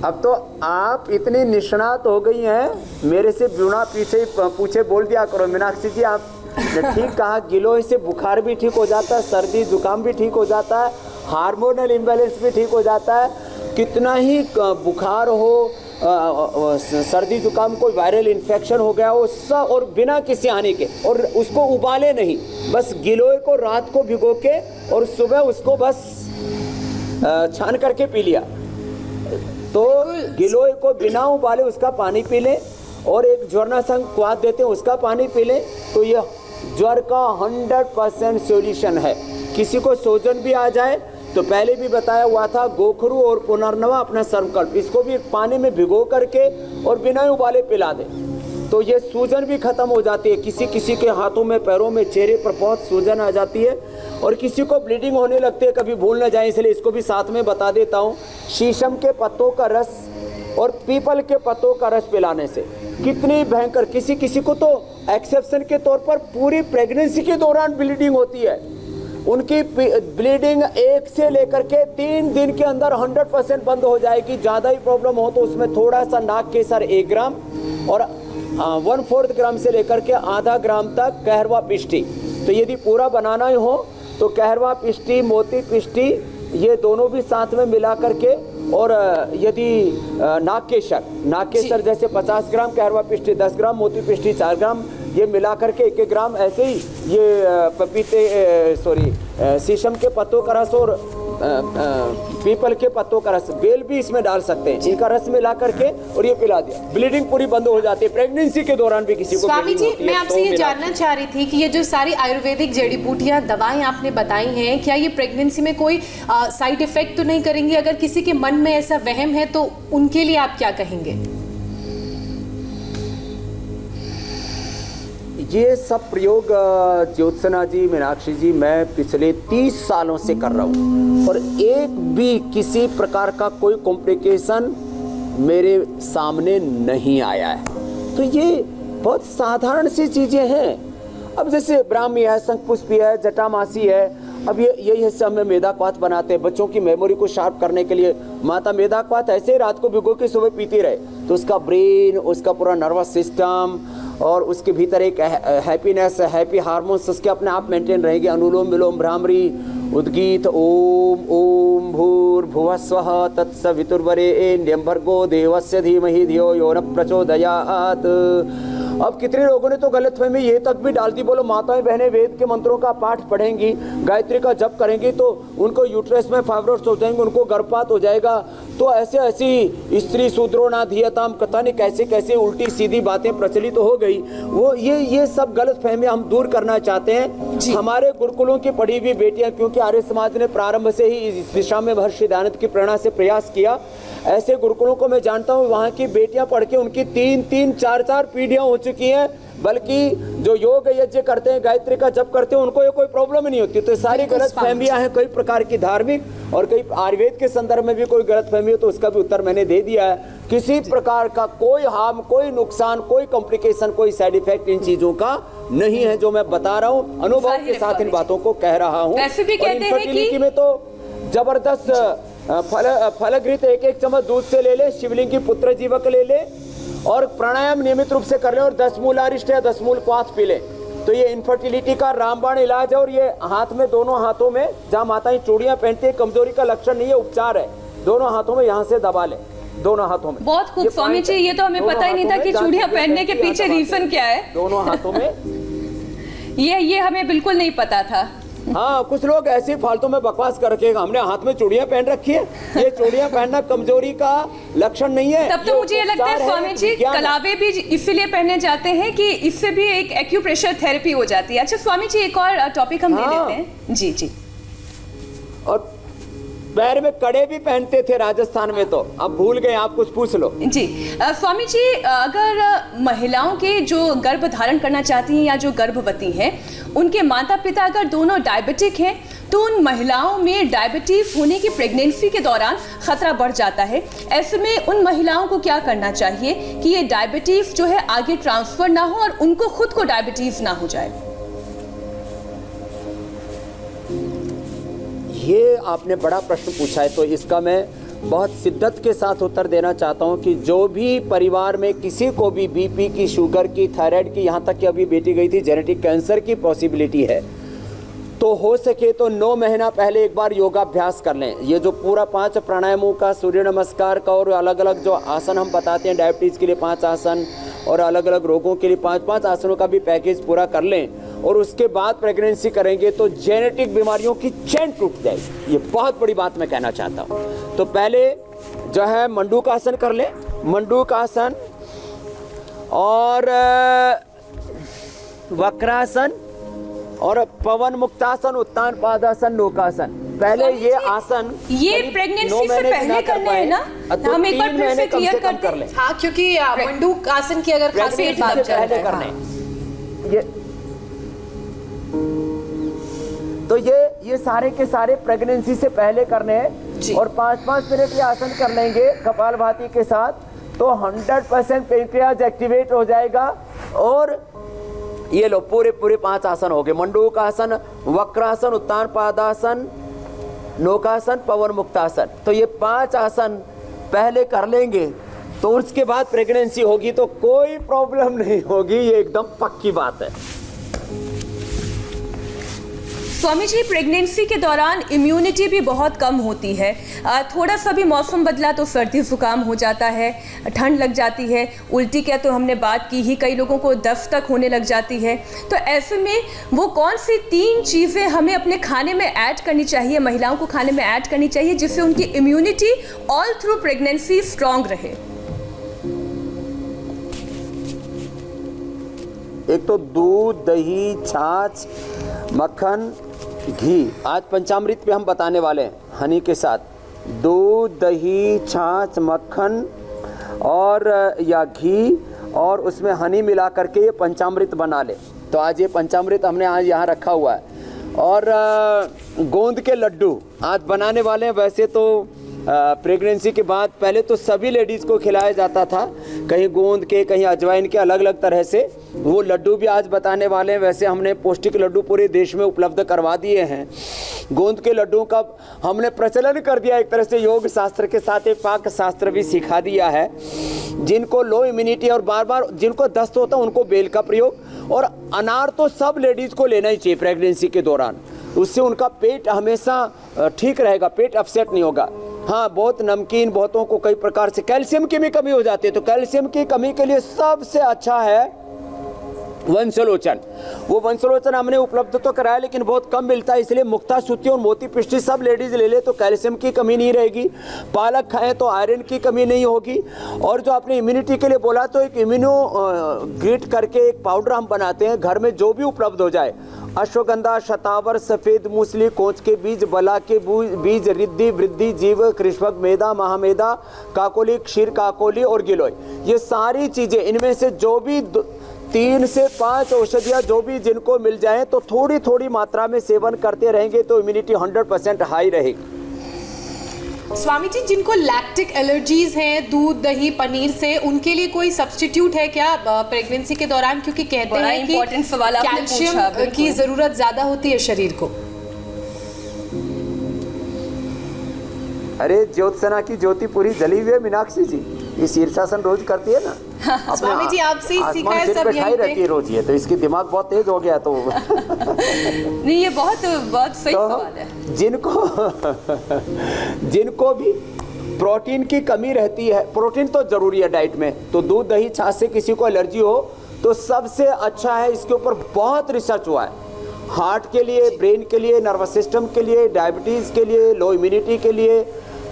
अब तो आप इतनी निष्णात हो गई हैं, मेरे से बिना पीछे पूछे बोल दिया करो। मीनाक्षी जी, आप ठीक कहा, गिलोय से बुखार भी ठीक हो जाता है, सर्दी जुकाम भी ठीक हो जाता है, हार्मोनल इम्बैलेंस भी ठीक हो जाता है। कितना ही बुखार हो, सर्दी जुकाम, कोई वायरल इन्फेक्शन हो गया हो, सब और बिना किसी हानि के, और उसको उबाले नहीं, बस गिलोय को रात को भिगो के और सुबह उसको बस छान करके पी लिया। तो गिलोय को बिना उबाले उसका पानी पी लें, और एक ज्वरनाशक क्वाथ देते हैं उसका पानी पी लें, तो यह ज्वर का 100% सॉल्यूशन है। किसी को सोजन भी आ जाए तो पहले भी बताया हुआ था, गोखरू और पुनर्नवा अपना सर्वकल्प, इसको भी पानी में भिगो करके और बिना उबाले पिला दें, तो ये सूजन भी खत्म हो जाती है। किसी किसी के हाथों में, पैरों में, चेहरे पर बहुत सूजन आ जाती है, और किसी को ब्लीडिंग होने लगती है, कभी भूल न जाए इसलिए इसको भी साथ में बता देता हूँ। शीशम के पत्तों का रस और पीपल के पत्तों का रस पिलाने से कितनी भयंकर, किसी किसी को तो एक्सेप्शन के तौर पर पूरी प्रेगनेंसी के दौरान ब्लीडिंग होती है, उनकी ब्लीडिंग 1 से लेकर के 3 दिन के अंदर 100% बंद हो जाएगी। ज़्यादा ही प्रॉब्लम हो तो उसमें थोड़ा सा नाग केसर 1 ग्राम और 1/4 ग्राम से लेकर के आधा ग्राम तक कहरवा पिष्टी। तो यदि पूरा बनाना ही हो तो कहरवा पिष्टी, मोती पिष्टी, ये दोनों भी साथ में मिला करके, और यदि नागकेसर जैसे 50 ग्राम, कहरवा पिष्टी 10 ग्राम, मोती पिष्टी 4 ग्राम, ये मिला करके 1-1 ग्राम, ऐसे ही ये शीशम के पत्तों का रस और पीपल के पत्तों का रस, बेल भी इसमें डाल सकते हैं, इनका रस मिला करके और ये पिला दिया, ब्लीडिंग पूरी बंद हो जाती है। प्रेगनेंसी के दौरान भी किसी को स्वामी जी, मैं आपसे ये जानना चाह रही थी कि ये जो सारी आयुर्वेदिक जड़ी बूटियां, दवाएं आपने बताई हैं, क्या ये प्रेगनेंसी में कोई साइड इफेक्ट तो नहीं करेंगी? अगर किसी के मन में ऐसा वहम है तो उनके लिए आप क्या कहेंगे? ये सब प्रयोग ज्योत्सना जी, मीनाक्षी जी, मैं पिछले 30 सालों से कर रहा हूँ, और एक भी किसी प्रकार का कोई कॉम्प्लिकेशन मेरे सामने नहीं आया है। तो ये बहुत साधारण सी चीज़ें हैं। अब जैसे ब्राह्मी है, शंखपुष्पी है, जटामासी है, अब यही हिस्सा में मेदाक्वाथ बनाते हैं बच्चों की मेमोरी को शार्प करने के लिए। माता मेदाक्वाथ ऐसे ही रात को भिगो के सुबह पीती रहे, तो उसका ब्रेन, उसका पूरा नर्वस सिस्टम और उसके भीतर एक हैप्पीनेस, हैप्पी हार्मोन्स उसके अपने आप मेंटेन रहेंगे। अनुलोम विलोम, भ्रामरी, उद्गीत, ओम ओम भूर्भुवः स्वः तत्सवितुर्वरेण्यं भर्गो देवस्य धीमहि धियो यो न प्रचोदयात्। अब कितने लोगों ने तो गलतफहमी ये तक भी डाल दी, बोलो माताएं बहनें वेद के मंत्रों का पाठ पढ़ेंगी, गायत्री का जप करेंगी तो उनको यूट्रस में फाइब्रोइड्स हो जाएंगे, उनको गर्भपात हो जाएगा। तो ऐसे ऐसी स्त्री शूद्रो ना धियताम, पता नहीं कैसे कैसे उल्टी सीधी बातें प्रचलित हो गई। वो ये सब गलतफहमी हम दूर करना चाहते हैं। हमारे गुरुकुलों की पढ़ी हुई बेटियां, क्योंकि आर्य समाज ने प्रारंभ से ही इस दिशा में महर्षि दयानंद की प्रेरणा से प्रयास किया, ऐसे गुरुकुलों को मैं जानता हूँ, वहाँ की बेटियां पढ़ के उनकी 3-3, 4-4 पीढ़ियां हो चुकी हैं। बल्कि जो योग यज्ञ करते हैं, गायत्री का जप करते हैं, उनको ये कोई प्रॉब्लम नहीं होती। तो सारी गलत फहमियां हैं, कई प्रकार की धार्मिक और कई आयुर्वेद के संदर्भ में भी कोई गलत फहमी हो तो उसका भी उत्तर मैंने दे दिया है। किसी प्रकार का कोई हार्म, कोई नुकसान, कोई कॉम्प्लिकेशन, कोई साइड इफेक्ट इन चीजों का नहीं है, जो मैं बता रहा हूँ, अनुभव के साथ इन बातों को कह रहा हूँ। इनफर्टिलिटी में तो जबरदस्त फलघृत 1-1 चम्मच दूध से ले ले, शिवलिंग की पुत्र जीवक ले ले, और प्राणायाम नियमित रूप से कर लें और 10 मूल अरिष्ट या 10 मूल क्वाथ पी लें तो ये इनफर्टिलिटी का रामबाण इलाज है। और ये हाथ में, दोनों हाथों में, जहाँ माताएं चूड़ियां पहनती है, कमजोरी का लक्षण नहीं है, उपचार है। दोनों हाथों में यहाँ से दबा लें, दोनों हाथों में। बहुत खूब स्वामी जी, ये तो हमें पता ही नहीं था कि चूड़ियां पहनने के पीछे रीजन क्या है। दोनों हाथों में ये हमें बिल्कुल नहीं पता था। हाँ, कुछ लोग ऐसे फालतू में बकवास कर रखेगा, हमने हाथ में चूड़ियां पहन रखी है। ये चूड़ियां पहनना कमजोरी का लक्षण नहीं है। तब तो मुझे ये लगता है स्वामी जी, कलावे भी इसीलिए पहने जाते हैं कि इससे भी एक एक्यूप्रेशर थेरेपी हो जाती है। अच्छा स्वामी जी, एक और टॉपिक हम ले लेते हैं। जी जी। और पैर में कड़े भी पहनते थे राजस्थान में, तो अब भूल गए, आप कुछ पूछ लो। जी स्वामी जी, अगर महिलाओं के जो गर्भ धारण करना चाहती हैं या जो गर्भवती हैं, उनके माता पिता अगर दोनों डायबिटिक हैं, तो उन महिलाओं में डायबिटीज होने की प्रेगनेंसी के दौरान खतरा बढ़ जाता है। ऐसे में उन महिलाओं को क्या करना चाहिए कि ये डायबिटीज जो है आगे ट्रांसफर ना हो और उनको खुद को डायबिटीज ना हो जाए? ये आपने बड़ा प्रश्न पूछा है, तो इसका मैं बहुत शिद्दत के साथ उत्तर देना चाहता हूँ कि जो भी परिवार में किसी को भी बीपी की, शुगर की, थायराइड की, यहाँ तक कि अभी बेटी गई थी जेनेटिक कैंसर की पॉसिबिलिटी है, तो हो सके तो 9 महीना पहले एक बार योगाभ्यास कर लें। ये जो पूरा 5 प्राणायामों का, सूर्य नमस्कार का और अलग अलग जो आसन हम बताते हैं, डायबिटीज़ के लिए 5 आसन और अलग अलग रोगों के लिए 5-5 आसनों का भी पैकेज पूरा कर लें और उसके बाद प्रेगनेंसी करेंगे तो जेनेटिक बीमारियों की चेन टूट जाएगी। ये बहुत बड़ी बात मैं कहना चाहता हूँ। तो पहले जो है मंडूकासन कर लें, मंडूकासन और वक्रासन और पवन मुक्तासन, उत्तान पादासन, नौकासन। पहले ये आसन ये प्रेगनेंसी से पहले करना है ना? हम एक बार फिर से क्लियर कर लें। हाँ, क्योंकि मंडूक आसन की अगर खासियत बात चल रही है, करने ये तो ये सारे के सारे प्रेगनेंसी से पहले करने हैं और 5-5 मिनट ये आसन कर लेंगे कपालभाति के साथ, तो 100% पेनक्रियाज एक्टिवेट हो जाएगा। और ये लो पूरे 5 आसन हो गए, मंडूकासन, वक्रासन, उत्तान पादासन, नौकासन, पवन मुक्तासन। तो ये 5 आसन पहले कर लेंगे तो उसके बाद प्रेगनेंसी होगी तो कोई प्रॉब्लम नहीं होगी, ये एकदम पक्की बात है। स्वामी जी, प्रेगनेंसी के दौरान इम्यूनिटी भी बहुत कम होती है। थोड़ा सा भी मौसम बदला तो सर्दी जुकाम हो जाता है, ठंड लग जाती है, उल्टी क्या तो हमने बात की ही, कई लोगों को दस्त तक होने लग जाती है। तो ऐसे में वो कौन सी 3 चीज़ें हमें अपने खाने में ऐड करनी चाहिए, महिलाओं को खाने में ऐड करनी चाहिए, जिससे उनकी immunity all through pregnancy strong रहे? एक तो दूध, दही, छाछ, मक्खन, घी। आज पंचामृत पे हम बताने वाले हैं हनी के साथ। दूध, दही, छाछ, मक्खन और या घी और उसमें हनी मिला करके ये पंचामृत बना ले। तो आज ये पंचामृत हमने आज यहाँ रखा हुआ है। और गोंद के लड्डू आज बनाने वाले हैं। वैसे तो प्रेगनेंसी के बाद पहले तो सभी लेडीज़ को खिलाया जाता था, कहीं गोंद के, कहीं अजवाइन के, अलग अलग तरह से। वो लड्डू भी आज बताने वाले हैं। वैसे हमने पौष्टिक लड्डू पूरे देश में उपलब्ध करवा दिए हैं। गोंद के लड्डू का हमने प्रचलन कर दिया, एक तरह से योग शास्त्र के साथ एक पाक शास्त्र भी सिखा दिया है। जिनको लो इम्यूनिटी और बार बार जिनको दस्त होता है उनको बेल का प्रयोग, और अनार तो सब लेडीज़ को लेना ही चाहिए प्रेगनेंसी के दौरान। उससे उनका पेट हमेशा ठीक रहेगा, पेट अपसेट नहीं होगा। हाँ, बहुत नमकीन, बहुतों को कई प्रकार से कैल्शियम की भी कमी हो जाती है, तो कैल्शियम की कमी के लिए सबसे अच्छा है वंशलोचन। वो वंशलोचन हमने उपलब्ध तो कराया लेकिन बहुत कम मिलता है, इसलिए मुक्ता सूती और मोती पिष्टी सब लेडीज ले ले तो कैल्शियम की कमी नहीं रहेगी। पालक खाएं तो आयरन की कमी नहीं होगी। और जो आपने इम्यूनिटी के लिए बोला, तो एक इम्यूनो ग्रिट करके एक पाउडर हम बनाते हैं घर में, जो भी उपलब्ध हो जाए। अश्वगंधा, शतावर, सफ़ेद मूसली, कोंच के बीज, बला के बीज, रिद्धि, वृद्धि, जीव, कृष्णक, मेदा, महामेदा, काकोली, क्षीर काकोली और गिलोय, ये सारी चीज़ें, इनमें से जो भी 3 से 5 औषधियाँ जो भी जिनको मिल जाएं तो थोड़ी थोड़ी मात्रा में सेवन करते रहेंगे तो इम्यूनिटी 100% हाई रहेगी। स्वामी जी, जिनको लैक्टिक एलर्जीज हैं दूध, दही, पनीर से, उनके लिए कोई सब्स्टिट्यूट है क्या प्रेगनेंसी के दौरान? क्योंकि कहते हैं कि कैल्शियम की जरूरत ज्यादा होती है शरीर को। अरे ज्योत्सना की ज्योति पूरी जली हुई है मीनाक्षी जी, ये शीर्षासन रोज करती है ना। स्वामी जी, आपसे ही सीखा है सिर सब पे यहीं खाई पे। रहती है रोज ये, तो इसकी दिमाग बहुत तेज हो गया तो नहीं, ये बहुत बहुत सही सवाल है। जिनको भी प्रोटीन की कमी रहती है, प्रोटीन तो जरूरी है डाइट में, तो दूध दही छाछ से किसी को एलर्जी हो तो सबसे अच्छा है, इसके ऊपर बहुत रिसर्च हुआ है, हार्ट के लिए, ब्रेन के लिए, नर्वस सिस्टम के लिए, डायबिटीज़ के लिए, लो इम्यूनिटी के लिए,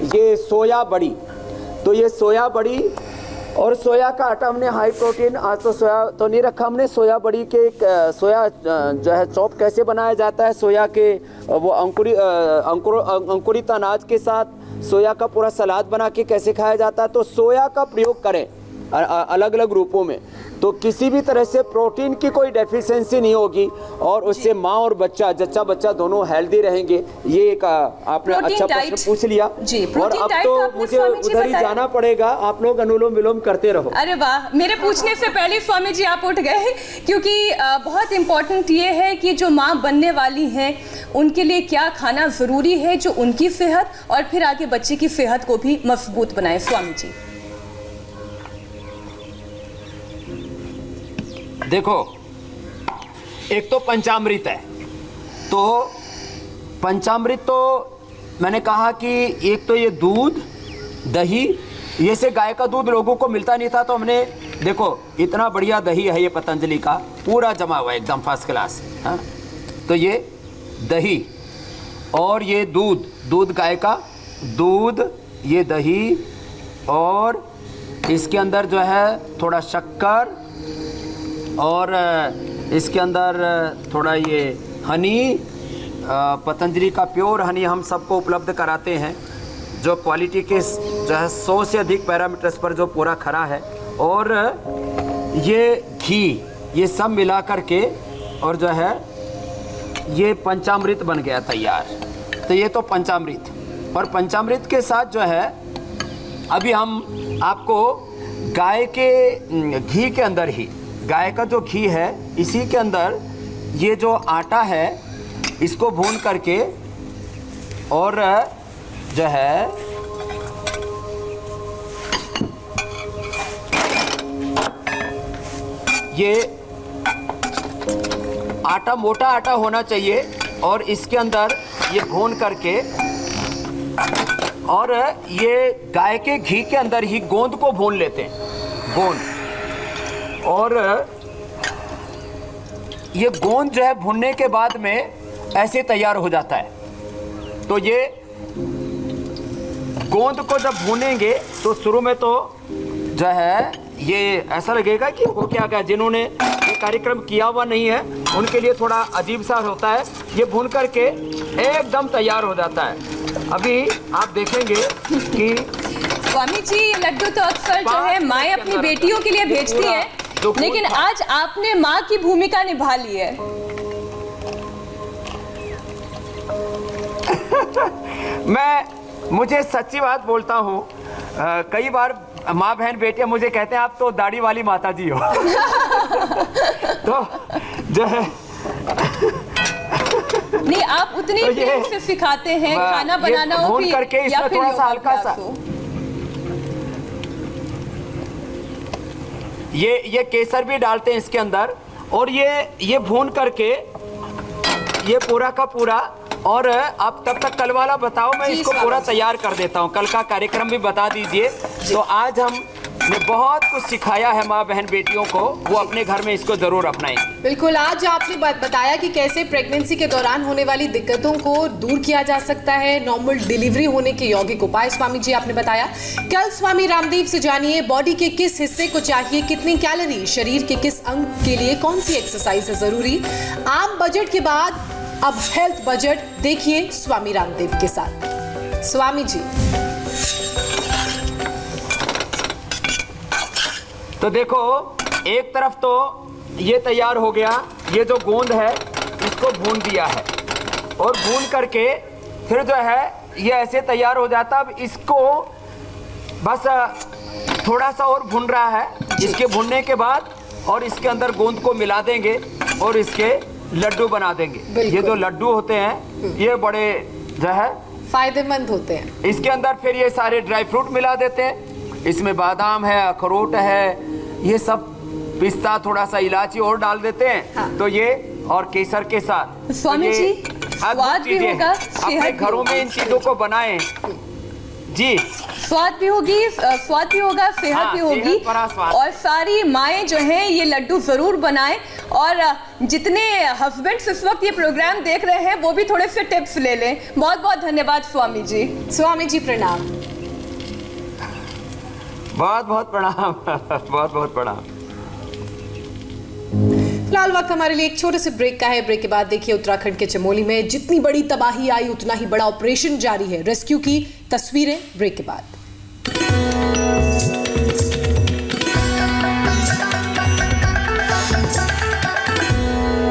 ये सोया बड़ी। तो ये सोया बड़ी और सोया का आटा हमने हाई प्रोटीन, आज तो सोया तो नहीं रखा हमने, सोया बड़ी के सोया जो है चॉप कैसे बनाया जाता है, सोया के वो अंकुरित अनाज के साथ सोया का पूरा सलाद बना के कैसे खाया जाता है। तो सोया का प्रयोग करें अलग अलग रूपों में, तो किसी भी तरह से प्रोटीन की कोई डेफिशिएंसी नहीं होगी और उससे माँ और बच्चा, जच्चा बच्चा दोनों हेल्दी रहेंगे। ये एक आपने अच्छा प्रश्न पूछ लिया जी, और अब तो मुझे उधर ही जाना पड़ेगा, आप लोग अनुलोम विलोम करते रहो। अरे वाह, मेरे पूछने से पहले स्वामी जी आप उठ गए, क्योंकि बहुत इम्पोर्टेंट ये है कि जो माँ बनने वाली हैं उनके लिए क्या खाना ज़रूरी है जो उनकी सेहत और फिर आगे बच्चे की सेहत को भी मजबूत बनाए। स्वामी जी देखो, एक तो पंचामृत है, तो पंचामृत तो मैंने कहा कि एक तो ये दूध दही, ये से गाय का दूध लोगों को मिलता नहीं था, तो हमने देखो इतना बढ़िया दही है ये पतंजलि का, पूरा जमा हुआ एकदम फर्स्ट क्लास। हाँ, तो ये दही और ये दूध, दूध गाय का दूध, ये दही और इसके अंदर जो है थोड़ा शक्कर और इसके अंदर थोड़ा ये हनी, पतंजलि का प्योर हनी हम सबको उपलब्ध कराते हैं, जो क्वालिटी के जो है 100 से अधिक पैरामीटर्स पर जो पूरा खरा है, और ये घी, ये सब मिला करके और जो है ये पंचामृत बन गया तैयार। तो ये तो पंचामृत, और पंचामृत के साथ जो है अभी हम आपको गाय के घी के अंदर ही, गाय का जो घी है इसी के अंदर ये जो आटा है इसको भून करके और जो है ये आटा, मोटा आटा होना चाहिए, और इसके अंदर ये भून करके और ये गाय के घी के अंदर ही गोंद को भून लेते हैं, गोंद, और ये गोंद जो है भुनने के बाद में ऐसे तैयार हो जाता है। तो ये गोंद को जब भूनेंगे तो शुरू में तो जो है ये ऐसा लगेगा कि हो क्या गया, जिन्होंने ये कार्यक्रम किया हुआ नहीं है उनके लिए थोड़ा अजीब सा होता है। ये भून करके एकदम तैयार हो जाता है। अभी आप देखेंगे कि स्वामी जी ये लड्डू तो अक्सर जो है माएँ अपनी बेटियों के लिए भेजती हैं, लेकिन आज आपने माँ की भूमिका निभा ली है। मुझे सच्ची बात बोलता हूँ, कई बार माँ बहन बेटियां मुझे कहते हैं आप तो दाढ़ी वाली माता जी हो। तो जो है नहीं, आप उतनी तो प्रेम से सिखाते हैं, खाना बनाना हो भून करके इसमें थोड़ा सा हल्का सा ये केसर भी डालते हैं इसके अंदर, और ये भून करके ये पूरा का पूरा, और अब तब तक कल वाला बताओ, मैं इसको पूरा तैयार कर देता हूँ, कल का कार्यक्रम भी बता दीजिए। तो आज हमने बहुत कुछ सिखाया है माँ बहन बेटियों को, वो अपने घर में इसको जरूर अपनाएंगे। बिल्कुल, आज आपने बताया कि कैसे प्रेगनेंसी के दौरान होने वाली दिक्कतों को दूर किया जा सकता है, नॉर्मल डिलीवरी होने के यौगिक उपाय स्वामी जी आपने बताया। कल स्वामी रामदेव से जानिए बॉडी के किस हिस्से को चाहिए कितनी कैलोरी, शरीर के किस अंग के लिए कौन सी एक्सरसाइज है जरूरी। आम बजट के बाद अब हेल्थ बजट देखिए स्वामी रामदेव के साथ। स्वामी जी तो देखो, एक तरफ तो ये तैयार हो गया, ये जो गोंद है इसको भून दिया है, और भून करके फिर जो है ये ऐसे तैयार हो जाता। अब इसको बस थोड़ा सा और भून रहा है, इसके भूनने के बाद और इसके अंदर गोंद को मिला देंगे और इसके लड्डू बना देंगे। ये जो लड्डू होते हैं ये बड़े जो है फायदेमंद होते हैं। इसके अंदर फिर ये सारे ड्राई फ्रूट मिला देते हैं, इसमें बादाम है, अखरोट है, ये सब पिस्ता, थोड़ा सा इलायची और डाल देते हैं। हाँ। तो ये और केसर के साथ स्वामी तो ये जी, अद्भुत स्वाद भी चीजें हैं। होगा, अपने सेहत भी घरों में इन चीजों को बनाएं जी। स्वाद भी होगी, स्वाद भी होगा, सेहत हाँ, भी होगी। सेहत भरा स्वाद। और सारी माएँ जो हैं ये लड्डू जरूर बनाएं। और जितने हस्बैंड्स इस वक्त ये प्रोग्राम देख रहे हैं वो भी थोड़े से टिप्स ले लें। बहुत बहुत धन्यवाद स्वामी जी। स्वामी जी प्रणाम। बहुत बहुत प्रणाम बहुत बहुत प्रणाम। फिलहाल वक्त हमारे लिए एक छोटे से ब्रेक का है। ब्रेक के बाद देखिए उत्तराखंड के चमोली में जितनी बड़ी तबाही आई उतना ही बड़ा ऑपरेशन जारी है। रेस्क्यू की तस्वीरें ब्रेक के बाद।